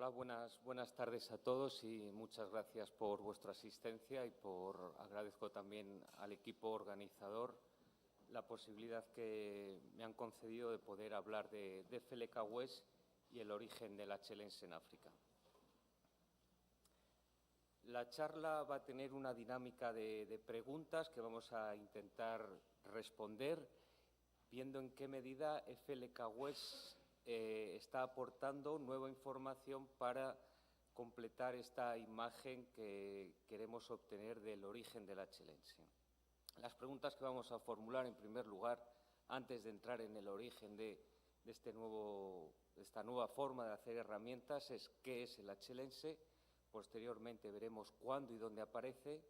Hola, buenas tardes a todos y muchas gracias por vuestra asistencia y agradezco también al equipo organizador la posibilidad que me han concedido de poder hablar de Felecahués y el origen de la excelense en África. La charla va a tener una dinámica de preguntas que vamos a intentar responder, viendo en qué medida Felecahués está aportando nueva información para completar esta imagen que queremos obtener del origen de la excelense. Las preguntas que vamos a formular, en primer lugar, antes de entrar en el origen de esta nueva forma de hacer herramientas, es ¿qué es el excelense? Posteriormente veremos cuándo y dónde aparece,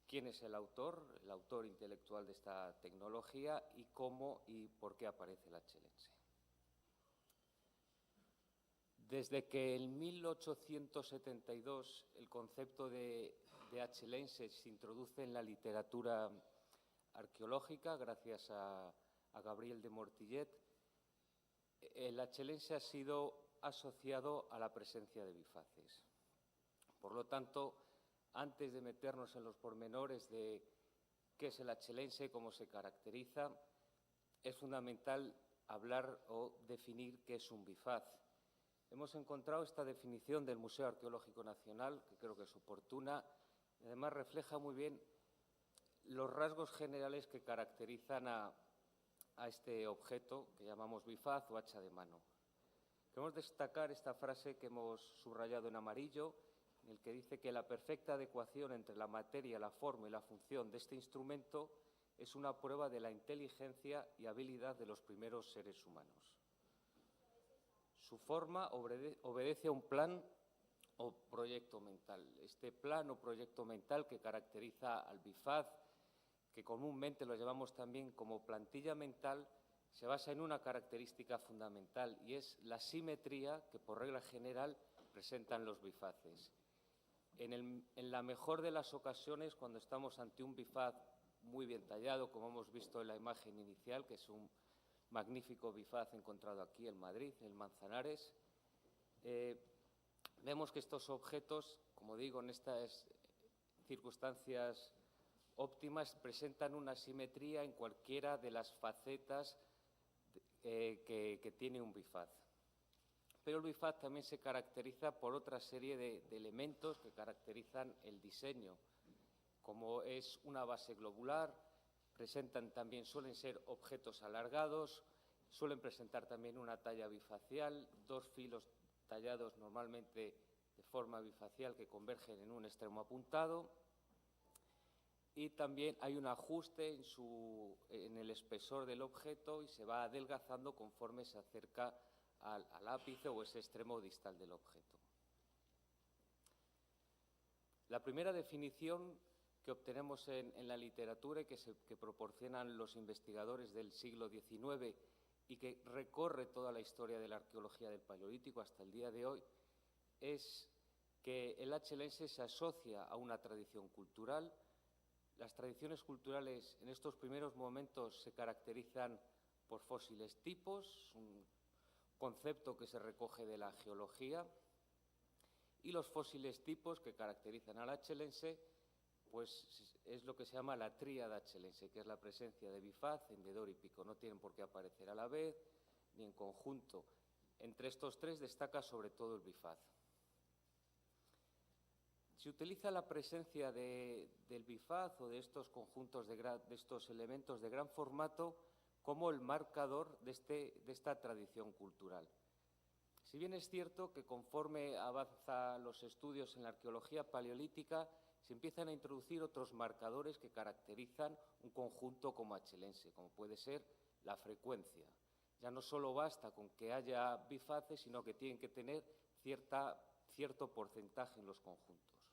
quién es el autor intelectual de esta tecnología y cómo y por qué aparece la excelense. Desde que en 1872 el concepto de excelense se introduce en la literatura arqueológica, gracias a Gabriel de Mortillet, el excelense ha sido asociado a la presencia de bifaces. Por lo tanto, antes de meternos en los pormenores de qué es el excelense, cómo se caracteriza, es fundamental hablar o definir qué es un bifaz. Hemos encontrado esta definición del Museo Arqueológico Nacional, que creo que es oportuna, y además refleja muy bien los rasgos generales que caracterizan a este objeto que llamamos bifaz o hacha de mano. Queremos destacar esta frase que hemos subrayado en amarillo, en el que dice que la perfecta adecuación entre la materia, la forma y la función de este instrumento es una prueba de la inteligencia y habilidad de los primeros seres humanos. Su forma obedece a un plan o proyecto mental. Este plan o proyecto mental que caracteriza al bifaz, que comúnmente lo llamamos también como plantilla mental, se basa en una característica fundamental y es la simetría que, por regla general, presentan los bifaces. En la mejor de las ocasiones, cuando estamos ante un bifaz muy bien tallado, como hemos visto en la imagen inicial, que es un magnífico bifaz encontrado aquí en Madrid, en el Manzanares, vemos que estos objetos, como digo, en estas circunstancias óptimas, presentan una simetría en cualquiera de las facetas que tiene un bifaz. Pero el bifaz también se caracteriza por otra serie de elementos que caracterizan el diseño, como es una base globular, suelen ser objetos alargados, suelen presentar también una talla bifacial, dos filos tallados normalmente de forma bifacial que convergen en un extremo apuntado, y también hay un ajuste en el espesor del objeto y se va adelgazando conforme se acerca al ápice o ese extremo distal del objeto. La primera definición que obtenemos en la literatura y que proporcionan los investigadores del siglo XIX y que recorre toda la historia de la arqueología del Paleolítico hasta el día de hoy, es que el excelense se asocia a una tradición cultural. Las tradiciones culturales en estos primeros momentos se caracterizan por fósiles tipos, un concepto que se recoge de la geología, y los fósiles tipos que caracterizan al excelense pues es lo que se llama la tríada excelense, que es la presencia de bifaz, hendedor y pico. No tienen por qué aparecer a la vez ni en conjunto. Entre estos tres destaca sobre todo el bifaz. Se utiliza la presencia del bifaz o de estos conjuntos, de estos elementos de gran formato, como el marcador de esta tradición cultural. Si bien es cierto que conforme avanzan los estudios en la arqueología paleolítica, se empiezan a introducir otros marcadores que caracterizan un conjunto como excelense, como puede ser la frecuencia. Ya no solo basta con que haya bifaces, sino que tienen que tener cierto porcentaje en los conjuntos.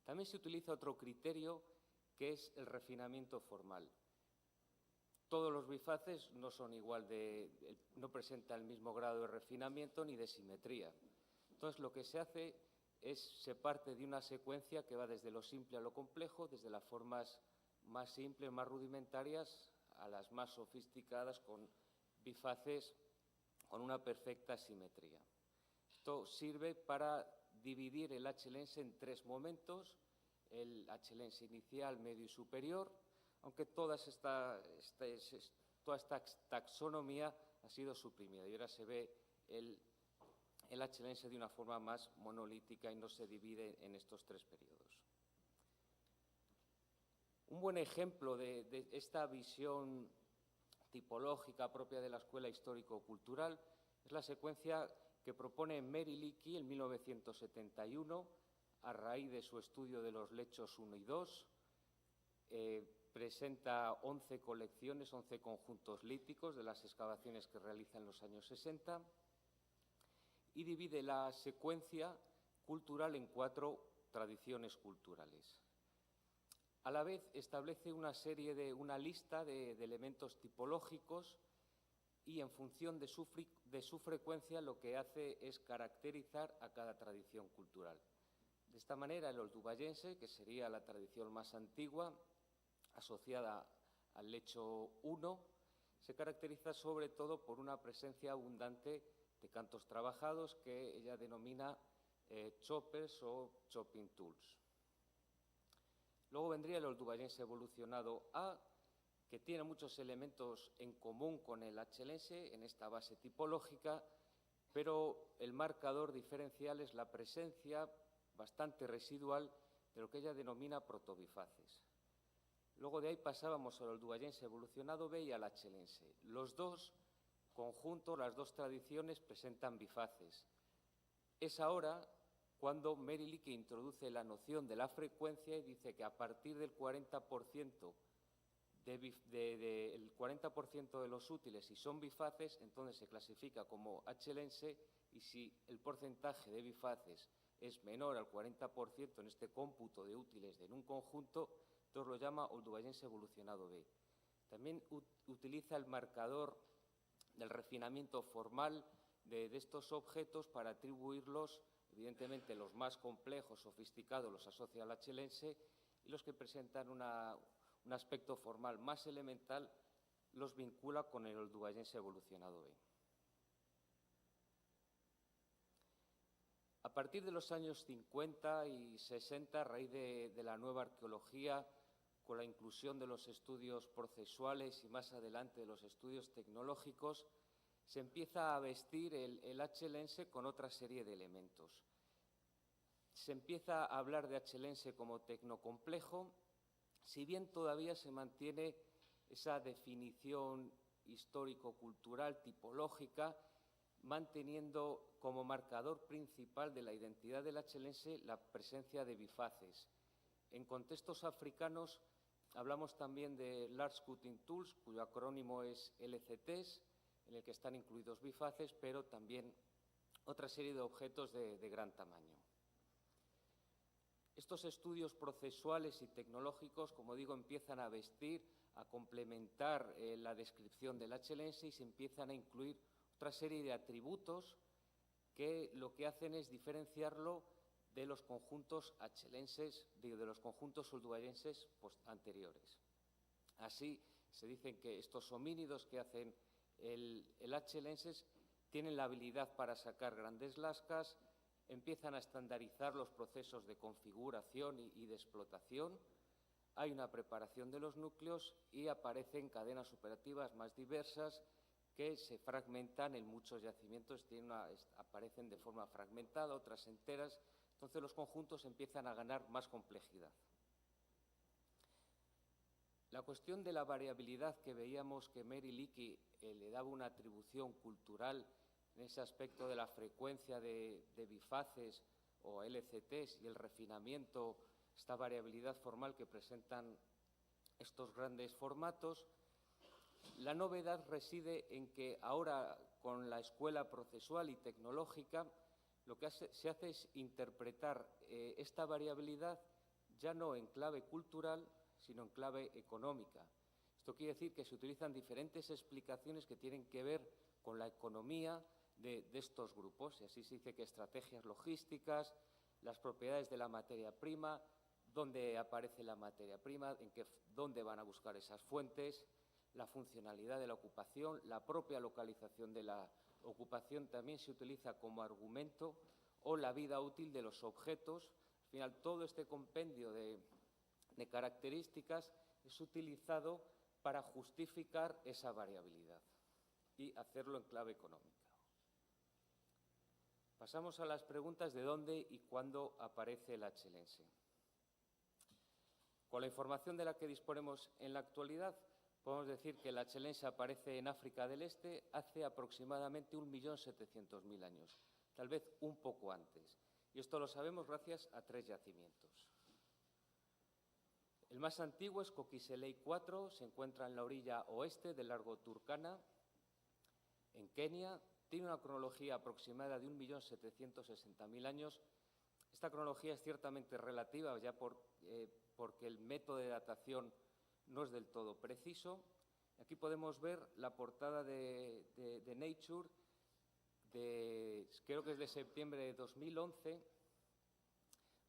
También se utiliza otro criterio que es el refinamiento formal. Todos los bifaces no son no presentan el mismo grado de refinamiento ni de simetría. Entonces, lo que se hace se parte de una secuencia que va desde lo simple a lo complejo, desde las formas más simples, más rudimentarias, a las más sofisticadas, con bifaces con una perfecta simetría. Esto sirve para dividir el achelense en tres momentos: el achelense inicial, medio y superior, aunque toda esta taxonomía ha sido suprimida y ahora se ve el achelense de una forma más monolítica y no se divide en estos tres periodos. Un buen ejemplo de esta visión tipológica propia de la escuela histórico-cultural es la secuencia que propone Mary Leakey en 1971, a raíz de su estudio de los lechos 1 y 2. Presenta 11 colecciones, 11 conjuntos líticos de las excavaciones que realiza en los años 60 y divide la secuencia cultural en 4 tradiciones culturales. A la vez establece una lista de elementos tipológicos y en función de su frecuencia lo que hace es caracterizar a cada tradición cultural. De esta manera, el oldubayense, que sería la tradición más antigua, asociada al lecho 1, se caracteriza sobre todo por una presencia abundante de cantos trabajados que ella denomina choppers o chopping tools. Luego vendría el oldubayense evolucionado A, que tiene muchos elementos en común con el achelense en esta base tipológica, pero el marcador diferencial es la presencia bastante residual de lo que ella denomina protobifaces. Luego de ahí pasábamos al oldubayense evolucionado B y al achelense. Los dos conjuntos, las dos tradiciones presentan bifaces. Es ahora cuando Mary Leakey introduce la noción de la frecuencia y dice que a partir del 40% de los útiles, si son bifaces, entonces se clasifica como achelense, y si el porcentaje de bifaces es menor al 40% en este cómputo de útiles en un conjunto, entonces lo llama oldubayense evolucionado B. También utiliza el marcador del refinamiento formal de estos objetos para atribuirlos. Evidentemente, los más complejos, sofisticados, los asocia al achelense, y los que presentan un aspecto formal más elemental los vincula con el oldubayense evolucionado B. A partir de los años 50 y 60, a raíz de la nueva arqueología, con la inclusión de los estudios procesuales y más adelante de los estudios tecnológicos, se empieza a vestir el achelense con otra serie de elementos. Se empieza a hablar de achelense como tecnocomplejo, si bien todavía se mantiene esa definición histórico-cultural tipológica, manteniendo como marcador principal de la identidad del achelense la presencia de bifaces. En contextos africanos hablamos también de Large Cutting Tools, cuyo acrónimo es LCTs, en el que están incluidos bifaces, pero también otra serie de objetos de gran tamaño. Estos estudios procesuales y tecnológicos, como digo, empiezan a vestir, a complementar la descripción del achelense y se empiezan a incluir otra serie de atributos que lo que hacen es diferenciarlo de los conjuntos achelenses, de los conjuntos oldubayenses anteriores. Así, se dicen que estos homínidos que hacen el achelenses tienen la habilidad para sacar grandes lascas, empiezan a estandarizar los procesos de configuración y de explotación, hay una preparación de los núcleos y aparecen cadenas operativas más diversas que se fragmentan en muchos yacimientos, aparecen de forma fragmentada, otras enteras, entonces los conjuntos empiezan a ganar más complejidad. La cuestión de la variabilidad que veíamos que Mary Leakey le daba una atribución cultural en ese aspecto de la frecuencia de bifaces o LCTs y el refinamiento, esta variabilidad formal que presentan estos grandes formatos. La novedad reside en que ahora, con la escuela procesual y tecnológica, lo que se hace es interpretar esta variabilidad ya no en clave cultural, sino en clave económica. Esto quiere decir que se utilizan diferentes explicaciones que tienen que ver con la economía de estos grupos, y así se dice que estrategias logísticas, las propiedades de la materia prima, dónde aparece la materia prima, dónde van a buscar esas fuentes, la funcionalidad de la ocupación, la propia localización de la ocupación también se utiliza como argumento, o la vida útil de los objetos. Al final, todo este compendio de características es utilizado para justificar esa variabilidad y hacerlo en clave económica. Pasamos a las preguntas de dónde y cuándo aparece el achelense. Con la información de la que disponemos en la actualidad, podemos decir que el achelense aparece en África del Este hace aproximadamente 1.700.000 años, tal vez un poco antes. Y esto lo sabemos gracias a 3 yacimientos. El más antiguo es Kokiselei 4, se encuentra en la orilla oeste del lago Turkana, en Kenia. Tiene una cronología aproximada de 1.760.000 años. Esta cronología es ciertamente relativa, ya porque el método de datación no es del todo preciso. Aquí podemos ver la portada de Nature, creo que es de septiembre de 2011,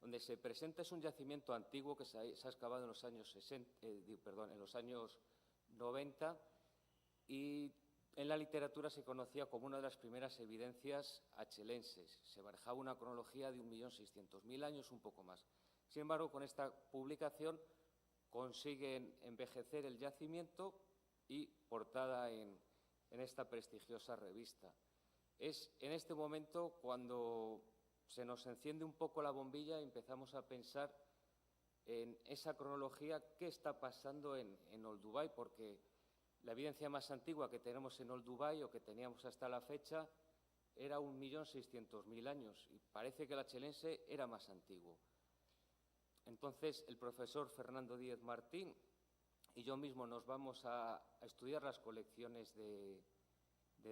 donde se presenta, es un yacimiento antiguo que se ha excavado en los años 90, y en la literatura se conocía como una de las primeras evidencias achelenses. Se barajaba una cronología de 1.600.000 años, un poco más. Sin embargo, con esta publicación consiguen envejecer el yacimiento y portada en esta prestigiosa revista. Es en este momento cuando se nos enciende un poco la bombilla y empezamos a pensar en esa cronología, qué está pasando en Olduvai, porque la evidencia más antigua que tenemos en Olduvai, o que teníamos hasta la fecha, era 1.600.000 años, y parece que el achelense era más antiguo. Entonces, el profesor Fernando Díez Martín y yo mismo nos vamos a estudiar las colecciones de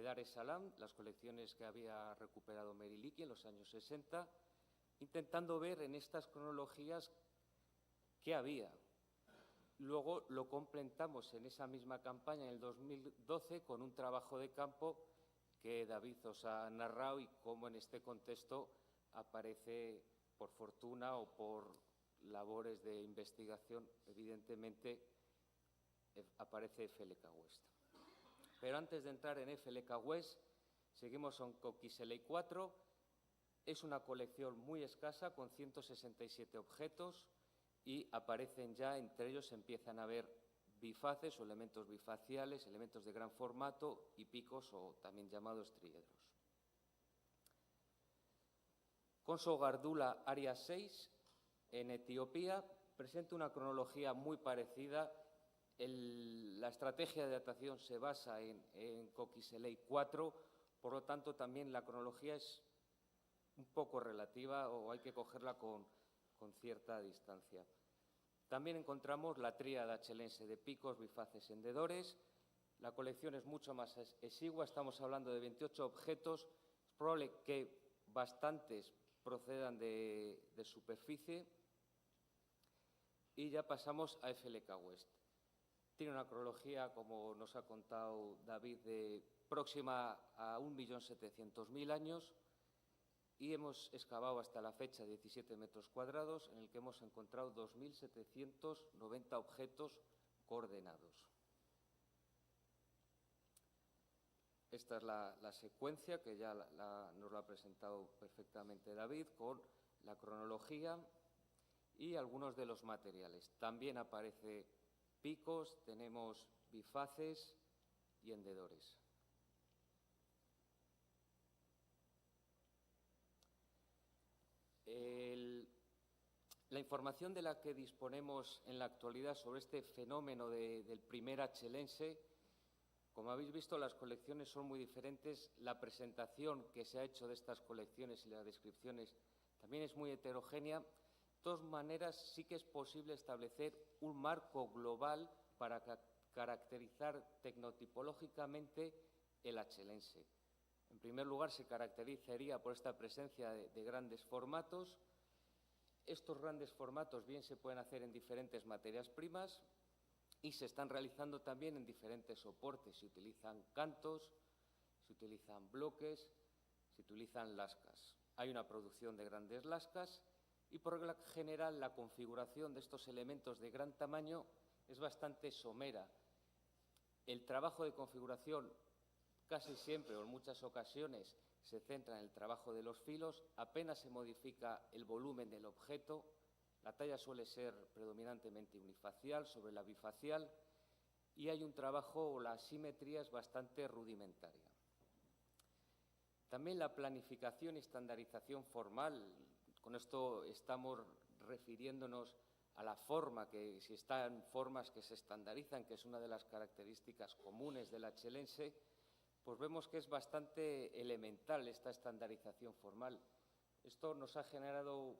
Dar es Salaam, las colecciones que había recuperado Meriliki en los años 60, intentando ver en estas cronologías qué había. Luego lo completamos en esa misma campaña en el 2012 con un trabajo de campo que David os ha narrado, y cómo en este contexto aparece, por fortuna o por labores de investigación, evidentemente aparece FLK West. Pero antes de entrar en FLK West, seguimos con Kokiselei 4. Es una colección muy escasa, con 167 objetos, y aparecen ya, entre ellos empiezan a haber bifaces o elementos bifaciales, elementos de gran formato y picos, o también llamados tríedros. Konso Gardula Área 6, en Etiopía, presenta una cronología muy parecida. La estrategia de datación se basa en Kokiselei 4, por lo tanto también la cronología es un poco relativa, o hay que cogerla con cierta distancia. También encontramos la tríada achelense de picos, bifaces, hendedores. La colección es mucho más exigua, estamos hablando de 28 objetos. Es probable que bastantes procedan de superficie. Y ya pasamos a FLK West. Tiene una cronología, como nos ha contado David, próxima a 1.700.000 años, y hemos excavado hasta la fecha 17 metros cuadrados, en el que hemos encontrado 2.790 objetos coordenados. Esta es la secuencia que ya nos lo ha presentado perfectamente David, con la cronología y algunos de los materiales. También aparece picos, tenemos bifaces y hendedores. La información de la que disponemos en la actualidad sobre este fenómeno del primer achelense, como habéis visto, las colecciones son muy diferentes. La presentación que se ha hecho de estas colecciones y las descripciones también es muy heterogénea. De todas maneras, sí que es posible establecer un marco global para caracterizar tecnotipológicamente el achelense. En primer lugar, se caracterizaría por esta presencia de grandes formatos. Estos grandes formatos bien se pueden hacer en diferentes materias primas y se están realizando también en diferentes soportes. Se utilizan cantos, se utilizan bloques, se utilizan lascas. Hay una producción de grandes lascas y por regla general la configuración de estos elementos de gran tamaño es bastante somera. El trabajo de configuración casi siempre o en muchas ocasiones se centra en el trabajo de los filos, apenas se modifica el volumen del objeto, la talla suele ser predominantemente unifacial sobre la bifacial y hay un trabajo o la simetría es bastante rudimentaria. También la planificación y estandarización formal, con esto estamos refiriéndonos a la forma, que si están formas que se estandarizan, que es una de las características comunes del achelense, pues vemos que es bastante elemental esta estandarización formal. Esto nos ha generado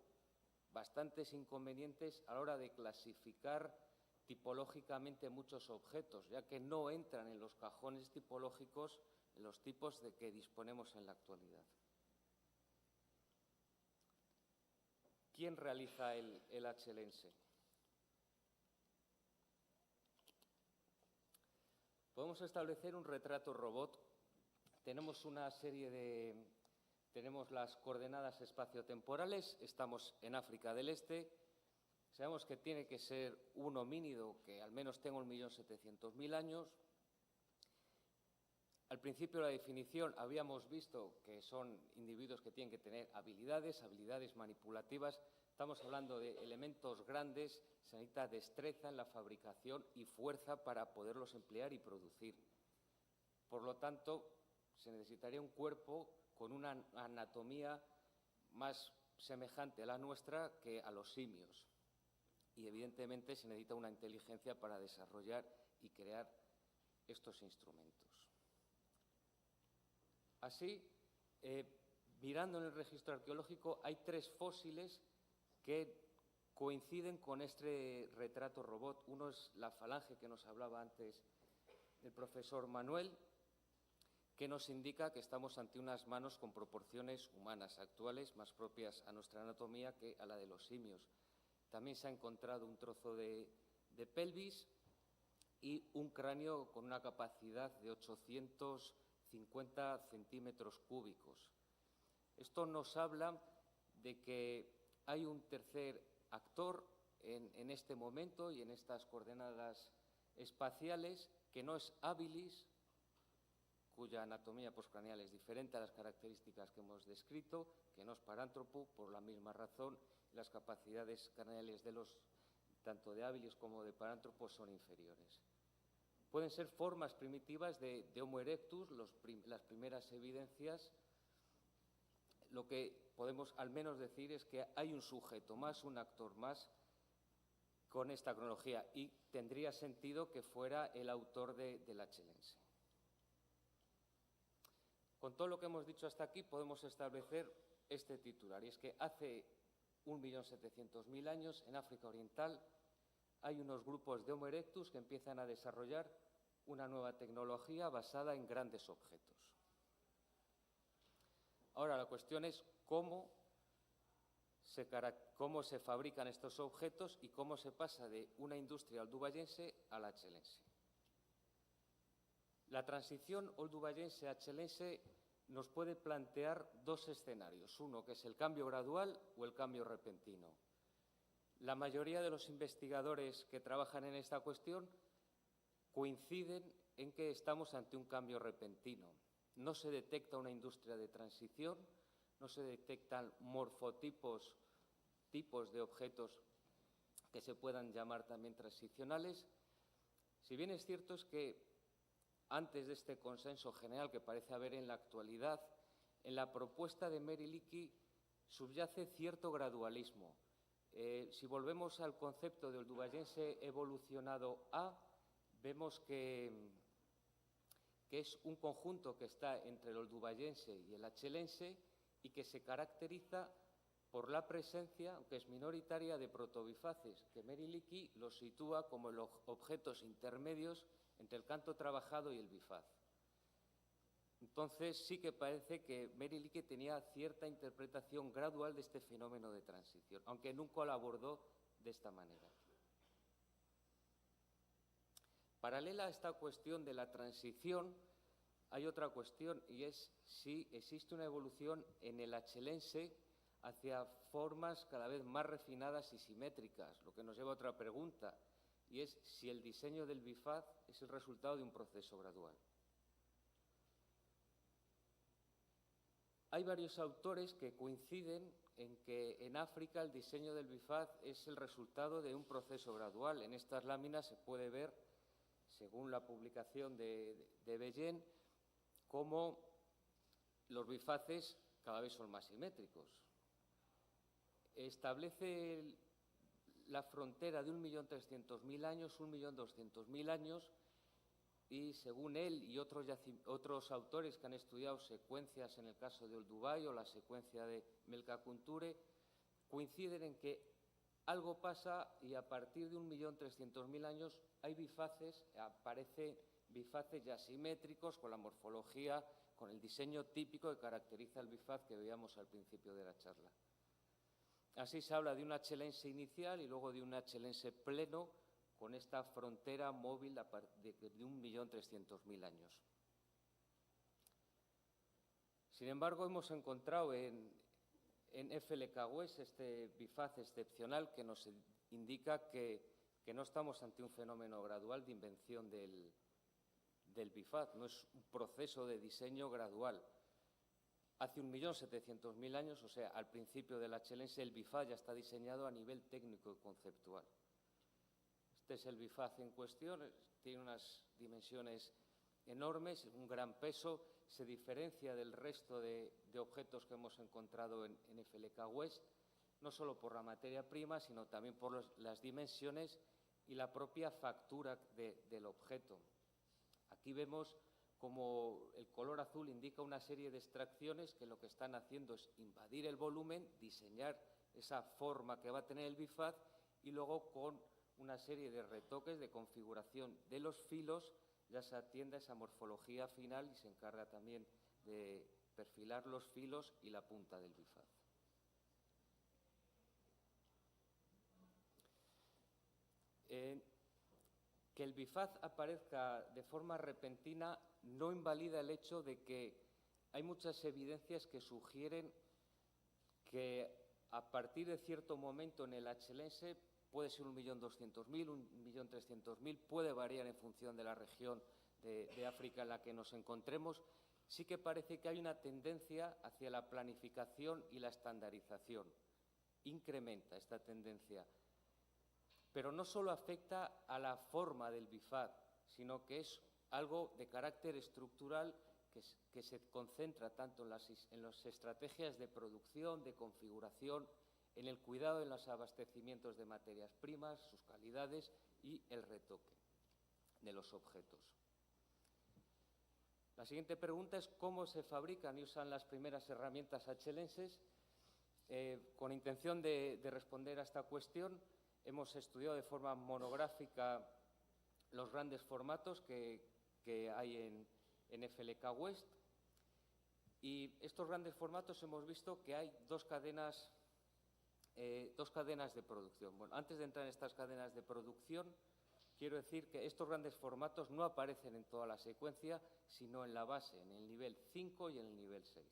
bastantes inconvenientes a la hora de clasificar tipológicamente muchos objetos, ya que no entran en los cajones tipológicos en los tipos de que disponemos en la actualidad. ¿Quién realiza el achelense? Podemos establecer un retrato robot. Tenemos una serie de... Tenemos las coordenadas espaciotemporales, estamos en África del Este. Sabemos que tiene que ser un homínido que al menos tenga 1.700.000 años. Al principio de la definición habíamos visto que son individuos que tienen que tener habilidades manipulativas. Estamos hablando de elementos grandes, se necesita destreza en la fabricación y fuerza para poderlos emplear y producir. Por lo tanto, se necesitaría un cuerpo con una anatomía más semejante a la nuestra que a los simios. Y evidentemente se necesita una inteligencia para desarrollar y crear estos instrumentos. Así, mirando en el registro arqueológico, hay 3 fósiles que coinciden con este retrato robot. Uno es la falange que nos hablaba antes el profesor Manuel, que nos indica que estamos ante unas manos con proporciones humanas actuales, más propias a nuestra anatomía que a la de los simios. También se ha encontrado un trozo de pelvis y un cráneo con una capacidad de 850 centímetros cúbicos. Esto nos habla de que hay un tercer actor en este momento y en estas coordenadas espaciales, que no es habilis, cuya anatomía postcraneal es diferente a las características que hemos descrito, que no es parántropo, por la misma razón, las capacidades craneales tanto de habilis como de parántropo son inferiores. Pueden ser formas primitivas de Homo erectus, las primeras evidencias. Lo que podemos al menos decir es que hay un sujeto más, un actor más con esta cronología y tendría sentido que fuera el autor del achelense. Con todo lo que hemos dicho hasta aquí podemos establecer este titular, y es que hace 1.700.000 años en África Oriental hay unos grupos de Homo erectus que empiezan a desarrollar una nueva tecnología basada en grandes objetos. Ahora, la cuestión es cómo se fabrican estos objetos y cómo se pasa de una industria oldubayense a la achelense. La transición oldubayense-achelense nos puede plantear 2 escenarios, uno que es el cambio gradual o el cambio repentino. La mayoría de los investigadores que trabajan en esta cuestión coinciden en que estamos ante un cambio repentino. No se detecta una industria de transición, no se detectan morfotipos, tipos de objetos que se puedan llamar también transicionales. Si bien es cierto es que antes de este consenso general que parece haber en la actualidad, en la propuesta de Mary Leakey subyace cierto gradualismo. Si volvemos al concepto de oldubayense evolucionado A, vemos que es un conjunto que está entre el oldubayense y el achelense y que se caracteriza por la presencia, aunque es minoritaria, de protobifaces, que Mary Leakey los sitúa como los objetos intermedios entre el canto trabajado y el bifaz. Entonces sí que parece que Mary Leakey tenía cierta interpretación gradual de este fenómeno de transición, aunque nunca lo abordó de esta manera. Paralela a esta cuestión de la transición, hay otra cuestión, y es si existe una evolución en el achelense hacia formas cada vez más refinadas y simétricas, lo que nos lleva a otra pregunta, y es si el diseño del bifaz es el resultado de un proceso gradual. hay varios autores que coinciden en que en África el diseño del bifaz es el resultado de un proceso gradual. En estas láminas se puede ver, según la publicación de Bellén, cómo los bifaces cada vez son más simétricos. Establece la frontera de 1.300.000 años, 1.200.000 años, y según él y otros autores que han estudiado secuencias en el caso de Olduvai o la secuencia de Melka Kunture, coinciden en que algo pasa y a partir de 1.300.000 años hay aparecen bifaces ya simétricos con la morfología, con el diseño típico que caracteriza el bifaz que veíamos al principio de la charla. Así se habla de un achelense inicial y luego de un achelense pleno con esta frontera móvil de 1.300.000 años. Sin embargo, hemos encontrado en FLK West este bifaz excepcional que nos indica que no estamos ante un fenómeno gradual de invención del bifaz, no es un proceso de diseño gradual. Hace 1.700.000 años, o sea, al principio del achelense, el bifaz ya está diseñado a nivel técnico y conceptual. Este es el bifaz en cuestión, tiene unas dimensiones enormes, un gran peso, se diferencia del resto de objetos que hemos encontrado en FLK West, no solo por la materia prima, sino también por las dimensiones y la propia factura del objeto. Aquí vemos como el color azul indica una serie de extracciones que lo que están haciendo es invadir el volumen, diseñar esa forma que va a tener el bifaz y luego con una serie de retoques de configuración de los filos ya se atiende a esa morfología final y se encarga también de perfilar los filos y la punta del bifaz. Que el bifaz aparezca de forma repentina no invalida el hecho de que hay muchas evidencias que sugieren que a partir de cierto momento en el achelense puede ser 1.200.000, 1.300.000, puede variar en función de la región de África en la que nos encontremos. Sí que parece que hay una tendencia hacia la planificación y la estandarización. Incrementa esta tendencia. Pero no solo afecta a la forma del bifaz, sino que es algo de carácter estructural que se concentra tanto en las estrategias de producción, de configuración, en el cuidado en los abastecimientos de materias primas, sus calidades y el retoque de los objetos. La siguiente pregunta es cómo se fabrican y usan las primeras herramientas achelenses. Con intención de responder a esta cuestión, hemos estudiado de forma monográfica los grandes formatos que hay en FLK West y estos grandes formatos hemos visto que hay dos cadenas de producción. Bueno, antes de entrar en estas cadenas de producción, quiero decir que estos grandes formatos no aparecen en toda la secuencia, sino en la base, en el nivel 5 y en el nivel 6.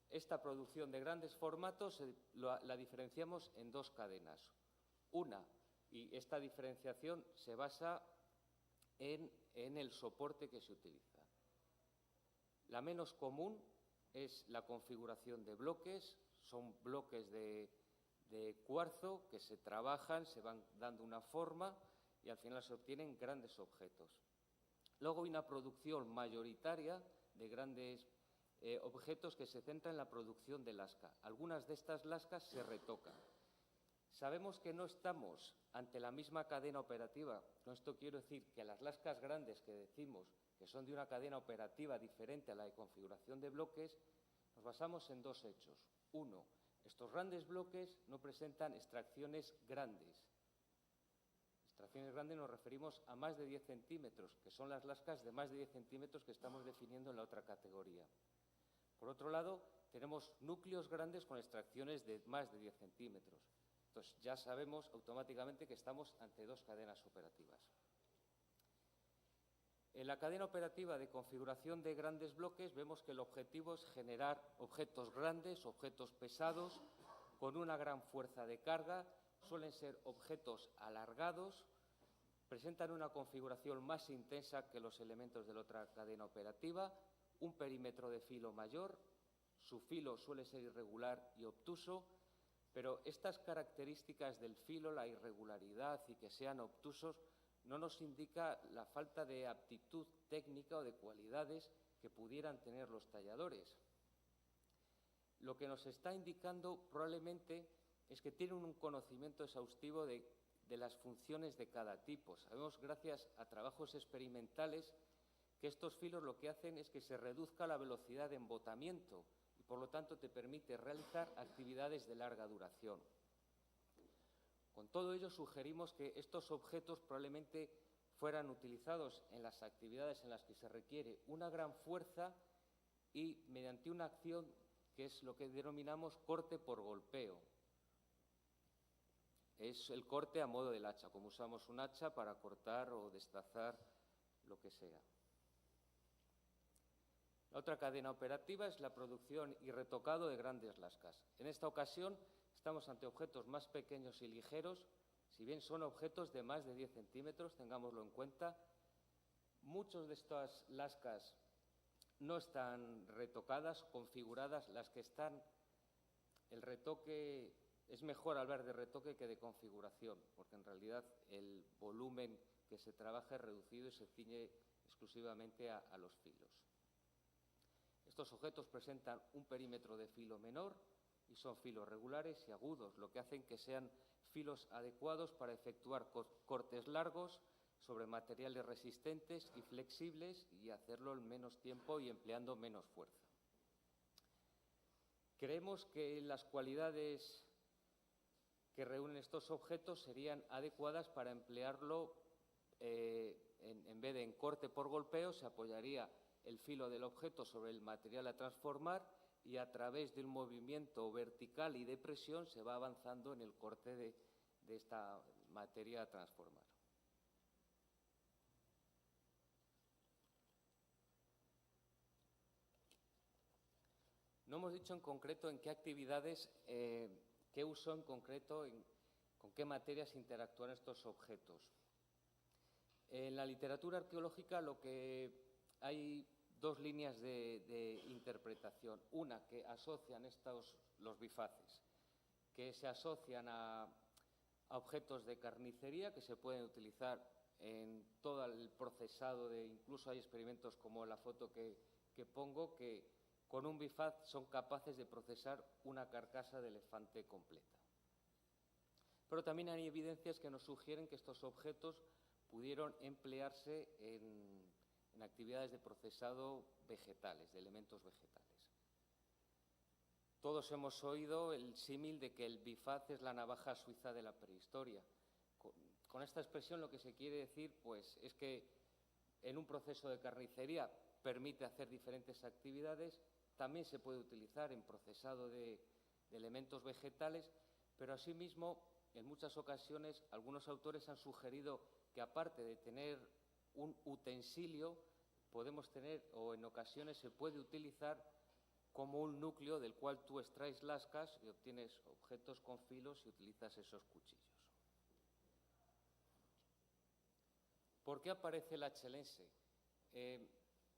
Esta producción de grandes formatos la diferenciamos en dos cadenas. Una, y esta diferenciación se basa en el soporte que se utiliza. La menos común es la configuración de bloques, son bloques de cuarzo que se trabajan, se van dando una forma y al final se obtienen grandes objetos. Luego hay una producción mayoritaria de grandes objetos que se centra en la producción de lasca. Algunas de estas lascas se retocan. Sabemos que no estamos ante la misma cadena operativa. Con esto quiero decir que las lascas grandes que decimos que son de una cadena operativa diferente a la de configuración de bloques, nos basamos en dos hechos. Uno, estos grandes bloques no presentan extracciones grandes. Extracciones grandes nos referimos a más de 10 centímetros, que son las lascas de más de 10 centímetros que estamos definiendo en la otra categoría. Por otro lado, tenemos núcleos grandes con extracciones de más de 10 centímetros. Entonces, ya sabemos automáticamente que estamos ante dos cadenas operativas. En la cadena operativa de configuración de grandes bloques vemos que el objetivo es generar objetos grandes, objetos pesados, con una gran fuerza de carga, suelen ser objetos alargados, presentan una configuración más intensa que los elementos de la otra cadena operativa, un perímetro de filo mayor, Su filo suele ser irregular y obtuso, pero estas características del filo, la irregularidad y que sean obtusos, no nos indica la falta de aptitud técnica o de cualidades que pudieran tener los talladores. Lo que nos está indicando probablemente es que tienen un conocimiento exhaustivo de las funciones de cada tipo. Sabemos, gracias a trabajos experimentales, que estos filos lo que hacen es que se reduzca la velocidad de embotamiento y, por lo tanto, te permite realizar actividades de larga duración. Con todo ello, sugerimos que estos objetos probablemente fueran utilizados en las actividades en las que se requiere una gran fuerza y mediante una acción que es lo que denominamos corte por golpeo. Es el corte a modo del hacha, como usamos un hacha para cortar o destazar lo que sea. La otra cadena operativa es la producción y retocado de grandes lascas. En esta ocasión estamos ante objetos más pequeños y ligeros, si bien son objetos de más de 10 centímetros, tengámoslo en cuenta. Muchos de estas lascas no están retocadas, configuradas. Las que están, el retoque, es mejor hablar de retoque que de configuración, porque en realidad el volumen que se trabaja es reducido y se ciñe exclusivamente a los filos. Estos objetos presentan un perímetro de filo menor y son filos regulares y agudos, lo que hacen que sean filos adecuados para efectuar cortes largos sobre materiales resistentes y flexibles y hacerlo en menos tiempo y empleando menos fuerza. Creemos que las cualidades que reúnen estos objetos serían adecuadas para emplearlo en vez de en corte por golpeo, se apoyaría el filo del objeto sobre el material a transformar y a través de un movimiento vertical y de presión se va avanzando en el corte de esta materia a transformar. No hemos dicho en concreto en qué actividades, qué uso en concreto, con qué materias interactúan estos objetos. En la literatura arqueológica lo que hay dos líneas de interpretación. Una, que asocian los bifaces, que se asocian a objetos de carnicería que se pueden utilizar en todo el procesado incluso hay experimentos como la foto que pongo, que con un bifaz son capaces de procesar una carcasa de elefante completa. Pero también hay evidencias que nos sugieren que estos objetos pudieron emplearse en actividades de procesado vegetales, de elementos vegetales. Todos hemos oído el símil de que el bifaz es la navaja suiza de la prehistoria. Con esta expresión lo que se quiere decir pues, es que en un proceso de carnicería permite hacer diferentes actividades, también se puede utilizar en procesado de elementos vegetales, pero asimismo, en muchas ocasiones, algunos autores han sugerido que aparte de tener un utensilio, podemos tener, o en ocasiones se puede utilizar como un núcleo del cual tú extraes lascas y obtienes objetos con filos y utilizas esos cuchillos. ¿Por qué aparece el hachelense?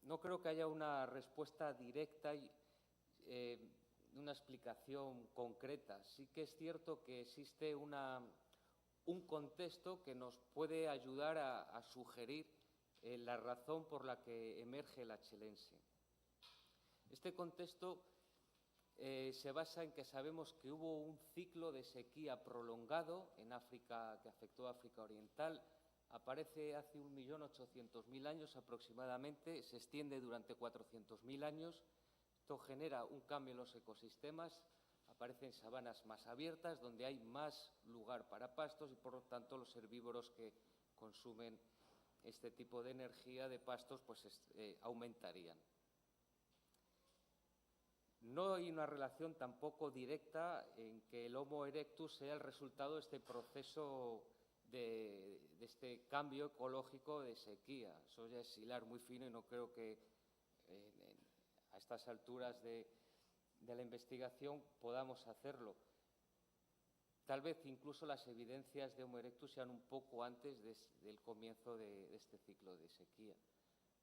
No creo que haya una respuesta directa y una explicación concreta. Sí que es cierto que existe un contexto que nos puede ayudar a sugerir la razón por la que emerge el hachelense. Este contexto se basa en que sabemos que hubo un ciclo de sequía prolongado en África, que afectó a África Oriental. Aparece hace 1.800.000 años aproximadamente, se extiende durante 400.000 años. Esto genera un cambio en los ecosistemas, aparecen sabanas más abiertas donde hay más lugar para pastos y por lo tanto los herbívoros que consumen este tipo de energía de pastos pues aumentarían. No hay una relación tampoco directa en que el Homo erectus sea el resultado de este proceso de este cambio ecológico de sequía. Eso ya es hilar muy fino y no creo que a estas alturas de la investigación podamos hacerlo. Tal vez incluso las evidencias de Homo erectus sean un poco antes del comienzo de este ciclo de sequía.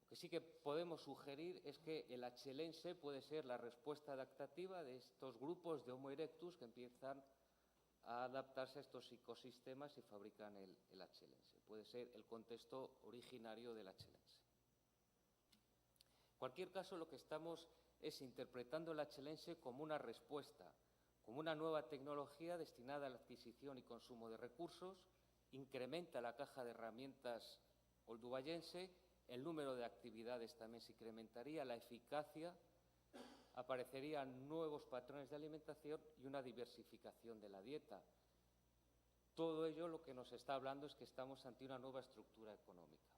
Lo que sí que podemos sugerir es que el achelense puede ser la respuesta adaptativa de estos grupos de Homo erectus que empiezan a adaptarse a estos ecosistemas y fabrican el achelense. Puede ser el contexto originario del achelense. En cualquier caso, lo que estamos es interpretando el achelense como una respuesta, como una nueva tecnología destinada a la adquisición y consumo de recursos, incrementa la caja de herramientas oldubayense, el número de actividades también se incrementaría, la eficacia, aparecerían nuevos patrones de alimentación y una diversificación de la dieta. Todo ello lo que nos está hablando es que estamos ante una nueva estructura económica.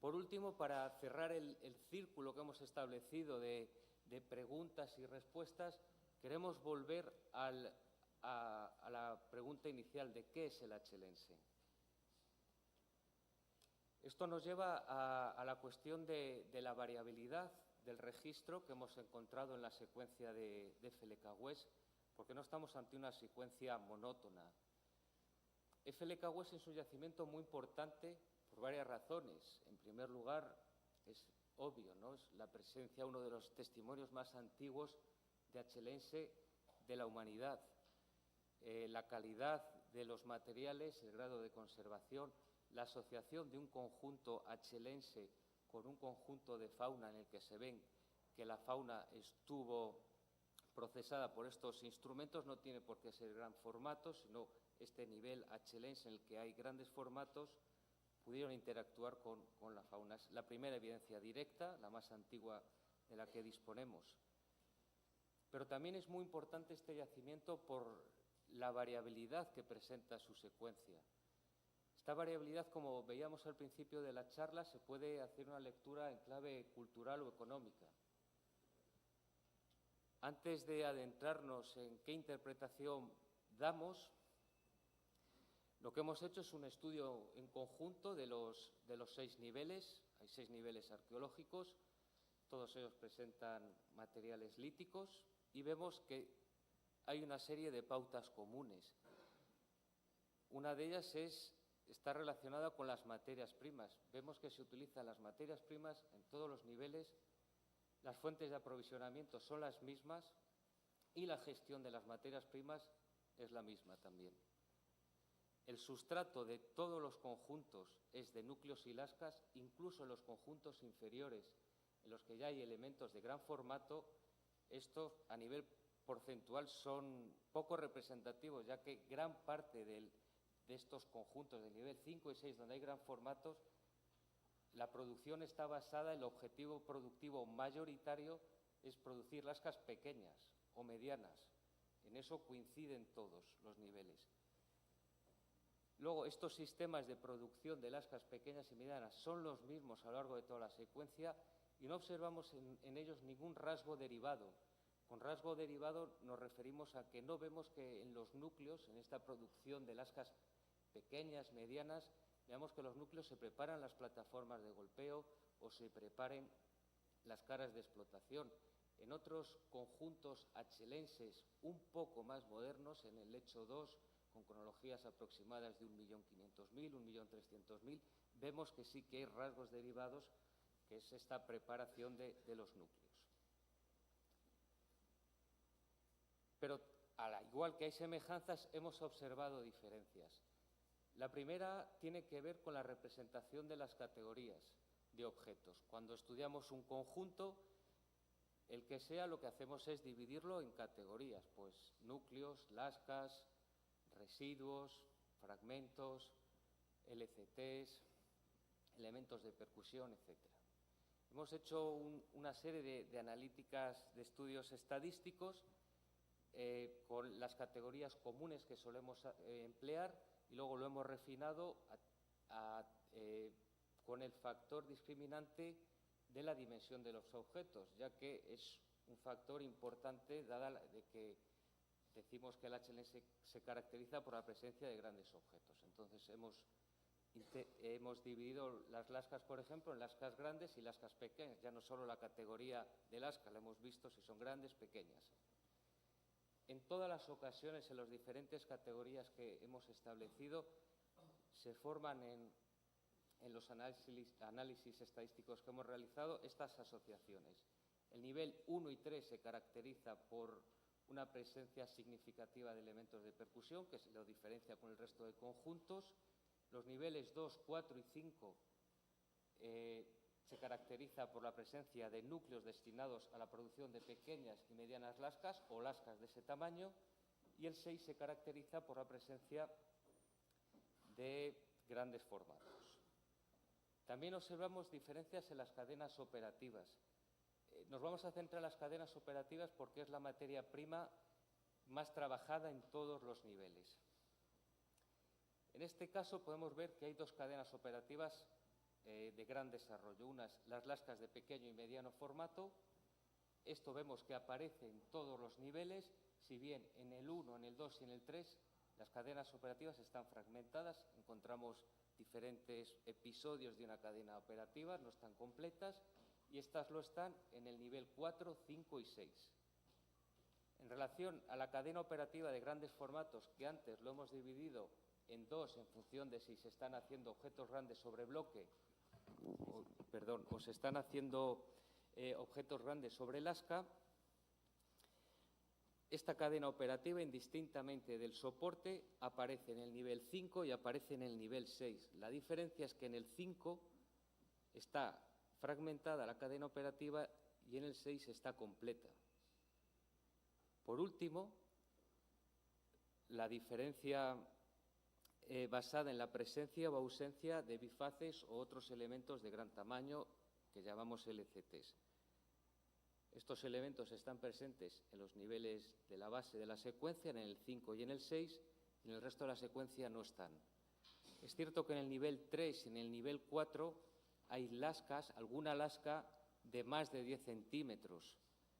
Por último, para cerrar el círculo que hemos establecido de preguntas y respuestas, queremos volver a la pregunta inicial de ¿qué es el achelense? Esto nos lleva a la cuestión de la variabilidad del registro que hemos encontrado en la secuencia de FLK-West, porque no estamos ante una secuencia monótona. FLK-West es un yacimiento muy importante por varias razones. En primer lugar, es obvio, ¿no? Es la presencia, uno de los testimonios más antiguos de achelense de la humanidad. La calidad de los materiales, el grado de conservación, la asociación de un conjunto achelense con un conjunto de fauna en el que se ven que la fauna estuvo procesada por estos instrumentos, no tiene por qué ser gran formato, sino este nivel achelense en el que hay grandes formatos, pudieron interactuar con la fauna. Es la primera evidencia directa, la más antigua de la que disponemos. Pero también es muy importante este yacimiento por la variabilidad que presenta su secuencia. Esta variabilidad, como veíamos al principio de la charla, se puede hacer una lectura en clave cultural o económica. Antes de adentrarnos en qué interpretación damos, lo que hemos hecho es un estudio en conjunto de los 6 niveles. Hay 6 niveles arqueológicos, todos ellos presentan materiales líticos y vemos que hay una serie de pautas comunes. Una de ellas está relacionada con las materias primas. Vemos que se utilizan las materias primas en todos los niveles, las fuentes de aprovisionamiento son las mismas y la gestión de las materias primas es la misma también. El sustrato de todos los conjuntos es de núcleos y lascas, incluso en los conjuntos inferiores, en los que ya hay elementos de gran formato, estos a nivel porcentual son poco representativos, ya que gran parte de estos conjuntos de nivel 5 y 6, donde hay gran formatos, la producción está basada, el objetivo productivo mayoritario es producir lascas pequeñas o medianas. En eso coinciden todos los niveles. Luego, estos sistemas de producción de lascas pequeñas y medianas son los mismos a lo largo de toda la secuencia y no observamos en ellos ningún rasgo derivado. Con rasgo derivado nos referimos a que no vemos que en los núcleos, en esta producción de lascas pequeñas, medianas, veamos que los núcleos se preparan las plataformas de golpeo o se preparen las caras de explotación. En otros conjuntos achelenses un poco más modernos, en el lecho 2, con cronologías aproximadas de 1.500.000, 1.300.000, vemos que sí que hay rasgos derivados, que es esta preparación de los núcleos. Pero, al igual que hay semejanzas, hemos observado diferencias. La primera tiene que ver con la representación de las categorías de objetos. Cuando estudiamos un conjunto, el que sea, lo que hacemos es dividirlo en categorías, pues núcleos, lascas, residuos, fragmentos, LCTs, elementos de percusión, etc. Hemos hecho una serie de analíticas de estudios estadísticos con las categorías comunes que solemos emplear y luego lo hemos refinado con el factor discriminante de la dimensión de los objetos, ya que es un factor importante dada de que decimos que el achelense se caracteriza por la presencia de grandes objetos. Entonces hemos dividido las lascas, por ejemplo, en lascas grandes y lascas pequeñas. Ya no solo la categoría de lasca, la hemos visto si son grandes, pequeñas. En todas las ocasiones, en las diferentes categorías que hemos establecido, se forman en los análisis estadísticos que hemos realizado estas asociaciones. El nivel 1 y 3 se caracteriza por una presencia significativa de elementos de percusión, que lo diferencia con el resto de conjuntos. Los niveles 2, 4 y 5 se caracteriza por la presencia de núcleos destinados a la producción de pequeñas y medianas lascas o lascas de ese tamaño, y el 6 se caracteriza por la presencia de grandes formatos. También observamos diferencias en las cadenas operativas. Nos vamos a centrar en las cadenas operativas porque es la materia prima más trabajada en todos los niveles. En este caso podemos ver que hay dos cadenas operativas de gran desarrollo. Unas, las lascas de pequeño y mediano formato. Esto vemos que aparece en todos los niveles, si bien en el 1, en el 2 y en el 3 las cadenas operativas están fragmentadas, encontramos diferentes episodios de una cadena operativa, no están completas, y estas lo están en el nivel 4, 5 y 6. En relación a la cadena operativa de grandes formatos, que antes lo hemos dividido en dos en función de si se están haciendo objetos grandes sobre bloque, o se están haciendo objetos grandes sobre lasca, esta cadena operativa, indistintamente del soporte, aparece en el nivel 5 y aparece en el nivel 6. La diferencia es que en el 5 está fragmentada la cadena operativa y en el 6 está completa. Por último, la diferencia basada en la presencia o ausencia de bifaces o otros elementos de gran tamaño que llamamos LCTs. Estos elementos están presentes en los niveles de la base de la secuencia, en el 5 y en el 6, y en el resto de la secuencia no están. Es cierto que en el nivel 3 y en el nivel 4 hay lascas, alguna lasca de más de 10 centímetros,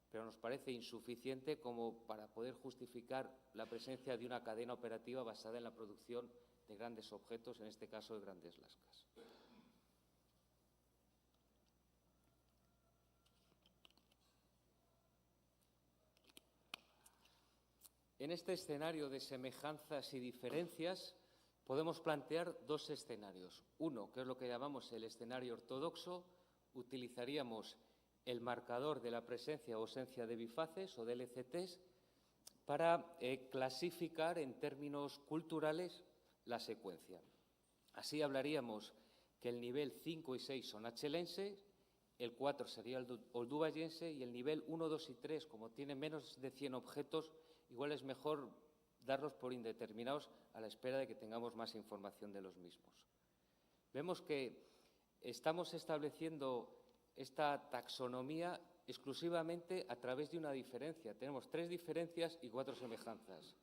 pero nos parece insuficiente como para poder justificar la presencia de una cadena operativa basada en la producción de grandes objetos, en este caso de grandes lascas. En este escenario de semejanzas y diferencias podemos plantear dos escenarios. Uno, que es lo que llamamos el escenario ortodoxo, utilizaríamos el marcador de la presencia o ausencia de bifaces o de LCTs para clasificar en términos culturales la secuencia. Así hablaríamos que el nivel 5 y 6 son achelenses, el 4 sería el oldubayense y el nivel 1, 2 y 3, como tiene menos de 100 objetos, igual es mejor darlos por indeterminados a la espera de que tengamos más información de los mismos. Vemos que estamos estableciendo esta taxonomía exclusivamente a través de una diferencia. Tenemos 3 diferencias y 4 semejanzas,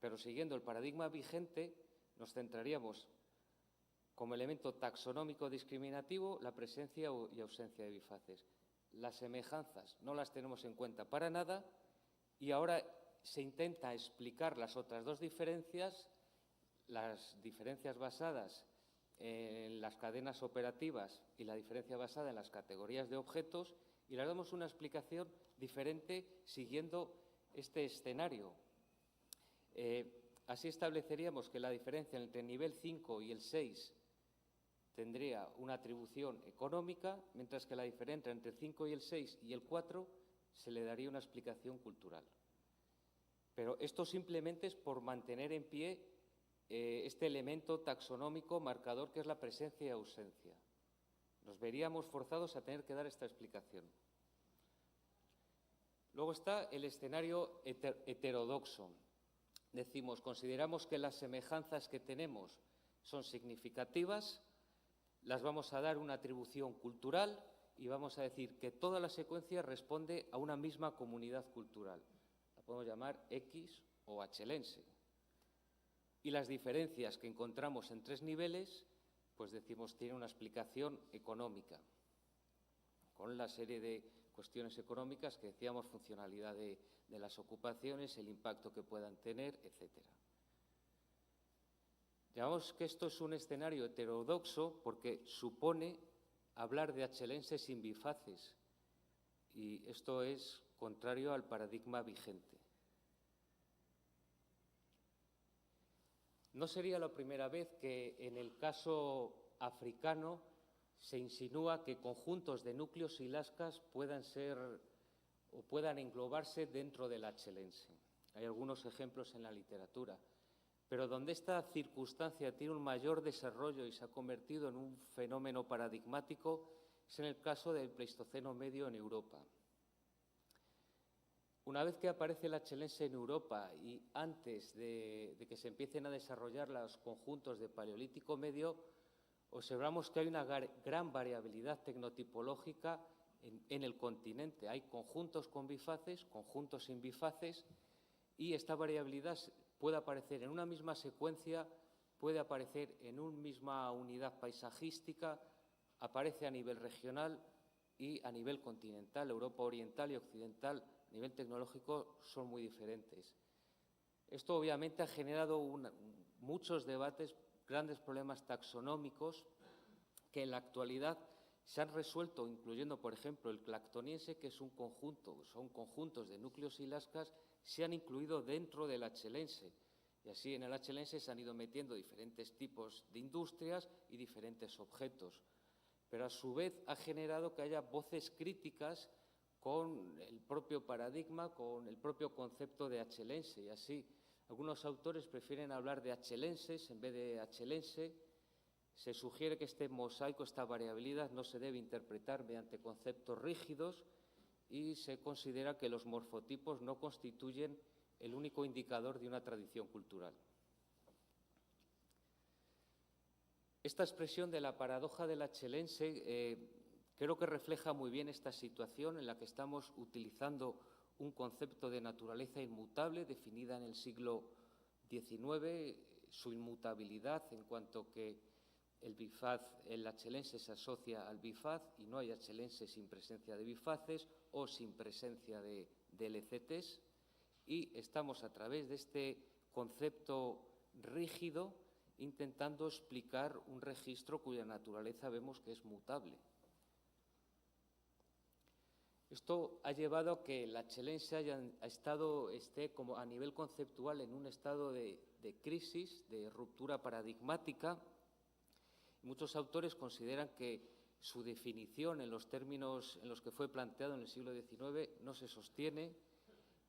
pero siguiendo el paradigma vigente nos centraríamos como elemento taxonómico discriminativo la presencia y ausencia de bifaces. Las semejanzas no las tenemos en cuenta para nada y ahora se intenta explicar las otras dos diferencias, las diferencias basadas en las cadenas operativas y la diferencia basada en las categorías de objetos, y le damos una explicación diferente siguiendo este escenario. Así estableceríamos que la diferencia entre el nivel 5 y el 6 tendría una atribución económica, mientras que la diferencia entre el 5 y el 6 y el 4 se le daría una explicación cultural. Pero esto simplemente es por mantener en pie este elemento taxonómico marcador que es la presencia y ausencia. Nos veríamos forzados a tener que dar esta explicación. Luego está el escenario heterodoxo. Decimos, consideramos que las semejanzas que tenemos son significativas, las vamos a dar una atribución cultural y vamos a decir que toda la secuencia responde a una misma comunidad cultural. La podemos llamar X o achelense. Y las diferencias que encontramos en 3 niveles, pues decimos, tienen una explicación económica, con la serie de cuestiones económicas que decíamos, funcionalidad de las ocupaciones, el impacto que puedan tener, etc. Llamamos que esto es un escenario heterodoxo porque supone hablar de achelenses sin bifaces, y esto es contrario al paradigma vigente. No sería la primera vez que en el caso africano se insinúa que conjuntos de núcleos y lascas puedan ser o puedan englobarse dentro del achelense. Hay algunos ejemplos en la literatura, pero donde esta circunstancia tiene un mayor desarrollo y se ha convertido en un fenómeno paradigmático es en el caso del Pleistoceno medio en Europa. Una vez que aparece el achelense en Europa y antes de que se empiecen a desarrollar los conjuntos de Paleolítico medio, observamos que hay una gran variabilidad tecnotipológica en el continente. Hay conjuntos con bifaces, conjuntos sin bifaces, y esta variabilidad puede aparecer en una misma secuencia, puede aparecer en una misma unidad paisajística, aparece a nivel regional y a nivel continental. Europa oriental y occidental, a nivel tecnológico, son muy diferentes. Esto obviamente ha generado muchos debates, grandes problemas taxonómicos que en la actualidad se han resuelto, incluyendo, por ejemplo, el clactoniense, que es un conjunto, son conjuntos de núcleos y lascas, se han incluido dentro del achelense. Y así en el achelense se han ido metiendo diferentes tipos de industrias y diferentes objetos. Pero a su vez ha generado que haya voces críticas con el propio paradigma, con el propio concepto de achelense. Y así algunos autores prefieren hablar de achelenses en vez de achelense. Se sugiere que este mosaico, esta variabilidad, no se debe interpretar mediante conceptos rígidos y se considera que los morfotipos no constituyen el único indicador de una tradición cultural. Esta expresión de la paradoja del achelense creo que refleja muy bien esta situación en la que estamos utilizando un concepto de naturaleza inmutable definida en el siglo XIX, su inmutabilidad en cuanto que el achelense se asocia al bifaz y no hay achelense sin presencia de bifaces o sin presencia de LCTs, y estamos a través de este concepto rígido intentando explicar un registro cuya naturaleza vemos que es mutable. Esto ha llevado a que el achelense esté como a nivel conceptual en un estado de crisis, de ruptura paradigmática. Muchos autores consideran que su definición en los términos en los que fue planteado en el siglo XIX no se sostiene,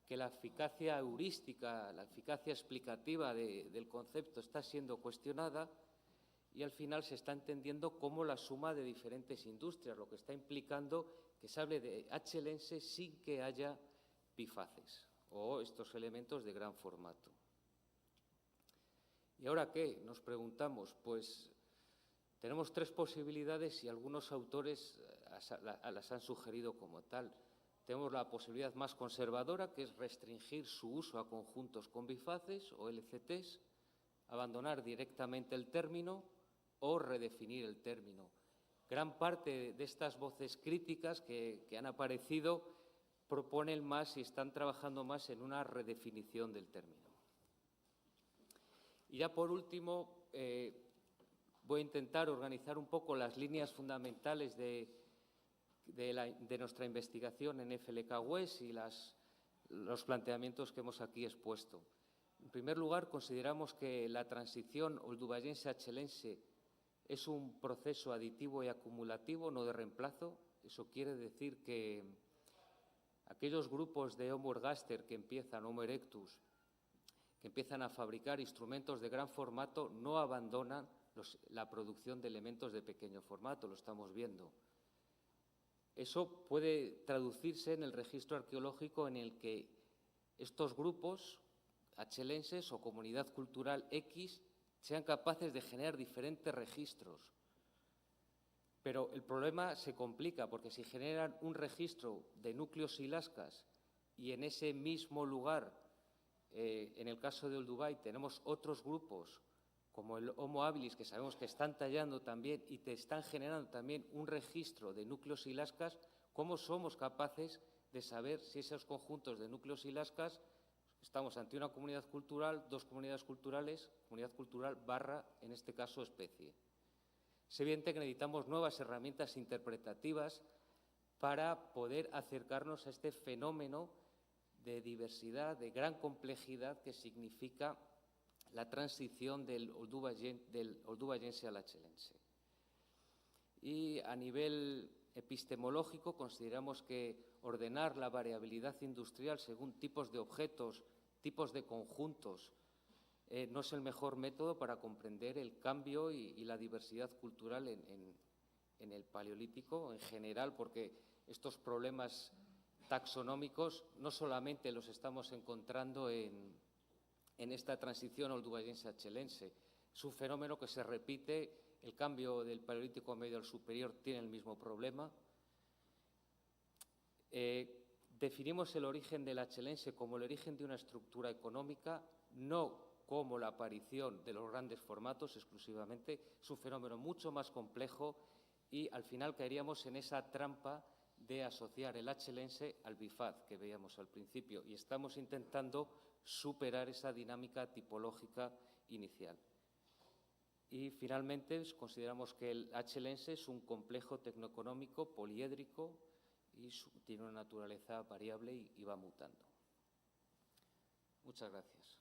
que la eficacia heurística, la eficacia explicativa del concepto está siendo cuestionada y al final se está entendiendo como la suma de diferentes industrias, lo que está implicando que se hable de achelense sin que haya bifaces o estos elementos de gran formato. ¿Y ahora qué? Nos preguntamos, pues tenemos tres posibilidades y algunos autores las han sugerido como tal. Tenemos la posibilidad más conservadora, que es restringir su uso a conjuntos con bifaces o LCTs, abandonar directamente el término o redefinir el término. Gran parte de estas voces críticas que han aparecido proponen más y están trabajando más en una redefinición del término. Y ya por último, voy a intentar organizar un poco las líneas fundamentales de nuestra investigación en FLK West y los planteamientos que hemos aquí expuesto. En primer lugar, consideramos que la transición oldubayense-achelense es un proceso aditivo y acumulativo, no de reemplazo. Eso quiere decir que aquellos grupos de Homo ergaster Homo erectus, que empiezan a fabricar instrumentos de gran formato, no abandonan la producción de elementos de pequeño formato, lo estamos viendo. Eso puede traducirse en el registro arqueológico en el que estos grupos achelenses o comunidad cultural X sean capaces de generar diferentes registros. Pero el problema se complica porque si generan un registro de núcleos y lascas y en ese mismo lugar, en el caso de Olduvai, tenemos otros grupos como el Homo habilis, que sabemos que están tallando también y te están generando también un registro de núcleos y lascas, ¿cómo somos capaces de saber si esos conjuntos de núcleos y lascas estamos ante una comunidad cultural, dos comunidades culturales, comunidad cultural barra, en este caso, especie? Es evidente que necesitamos nuevas herramientas interpretativas para poder acercarnos a este fenómeno de diversidad, de gran complejidad que significa la transición del oldubayense al achelense. Y a nivel epistemológico consideramos que ordenar la variabilidad industrial según tipos de objetos, tipos de conjuntos, no es el mejor método para comprender el cambio y la diversidad cultural en el Paleolítico en general, porque estos problemas taxonómicos no solamente los estamos encontrando en esta transición oldubayense-achelense. Es un fenómeno que se repite. El cambio del Paleolítico medio al superior tiene el mismo problema. Definimos el origen del achelense como el origen de una estructura económica, no como la aparición de los grandes formatos exclusivamente. Es un fenómeno mucho más complejo y al final caeríamos en esa trampa de asociar el achelense al bifaz que veíamos al principio, y estamos intentando superar esa dinámica tipológica inicial. Y finalmente consideramos que el achelense es un complejo tecnoeconómico poliédrico y tiene una naturaleza variable y va mutando. Muchas gracias.